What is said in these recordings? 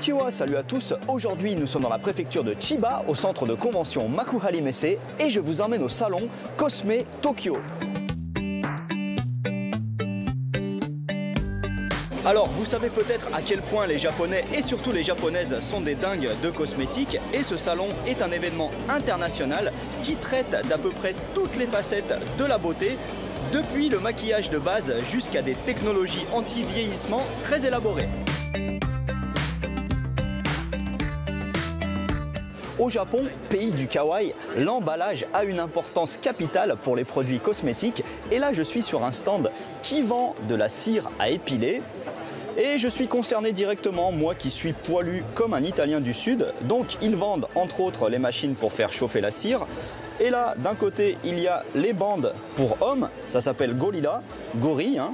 Konnichiwa, salut à tous. Aujourd'hui, nous sommes dans la préfecture de Chiba, au centre de convention Makuhari Messe, et je vous emmène au salon Cosme Tokyo. Alors, vous savez peut-être à quel point les Japonais et surtout les Japonaises sont des dingues de cosmétiques, et ce salon est un événement international qui traite d'à peu près toutes les facettes de la beauté, depuis le maquillage de base jusqu'à des technologies anti-vieillissement très élaborées. Au Japon, pays du kawaii, l'emballage a une importance capitale pour les produits cosmétiques. Et là, je suis sur un stand qui vend de la cire à épiler. Et je suis concerné directement, moi qui suis poilu comme un Italien du Sud. Donc ils vendent entre autres les machines pour faire chauffer la cire. Et là, d'un côté, il y a les bandes pour hommes, ça s'appelle Gorilla, gorille, hein.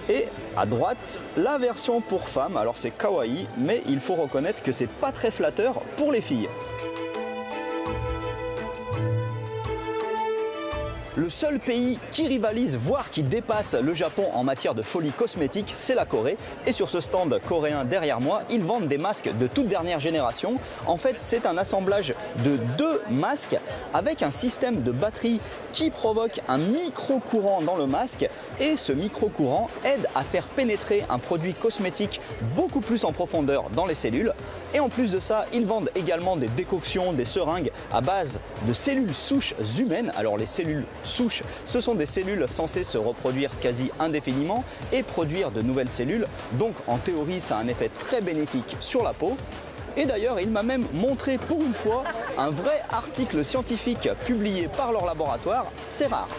Et à droite, la version pour femmes, alors c'est kawaii, mais il faut reconnaître que c'est pas très flatteur pour les filles. Le seul pays qui rivalise, voire qui dépasse le Japon en matière de folie cosmétique, c'est la Corée. Et sur ce stand coréen derrière moi, ils vendent des masques de toute dernière génération. En fait, c'est un assemblage de 2 masques avec un système de batterie qui provoque un micro-courant dans le masque. Et ce micro-courant aide à faire pénétrer un produit cosmétique beaucoup plus en profondeur dans les cellules. Et en plus de ça, ils vendent également des décoctions, des seringues à base de cellules souches humaines. Alors les cellules souches, ce sont des cellules censées se reproduire quasi indéfiniment et produire de nouvelles cellules. Donc en théorie, ça a un effet très bénéfique sur la peau. Et d'ailleurs, il m'a même montré pour une fois un vrai article scientifique publié par leur laboratoire. C'est rare.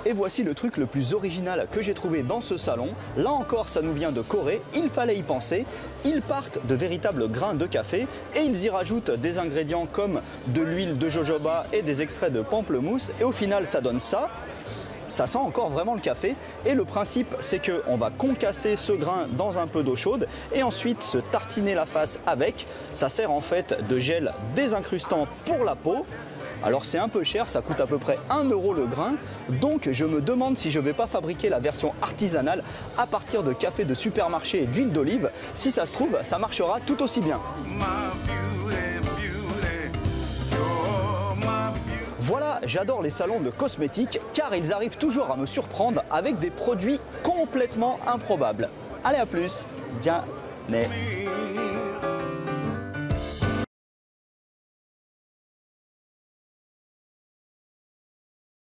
Et voici le truc le plus original que j'ai trouvé dans ce salon. Là encore, ça nous vient de Corée, il fallait y penser. Ils partent de véritables grains de café et ils y rajoutent des ingrédients comme de l'huile de jojoba et des extraits de pamplemousse. Et au final, ça donne ça. Ça sent encore vraiment le café. Et le principe, c'est qu'on va concasser ce grain dans un peu d'eau chaude et ensuite se tartiner la face avec. Ça sert en fait de gel désincrustant pour la peau. Alors c'est un peu cher, ça coûte à peu près 1 € le grain, donc je me demande si je ne vais pas fabriquer la version artisanale à partir de café de supermarché et d'huile d'olive. Si ça se trouve, ça marchera tout aussi bien. Voilà, j'adore les salons de cosmétiques car ils arrivent toujours à me surprendre avec des produits complètement improbables. Allez, à plus, Dia ne.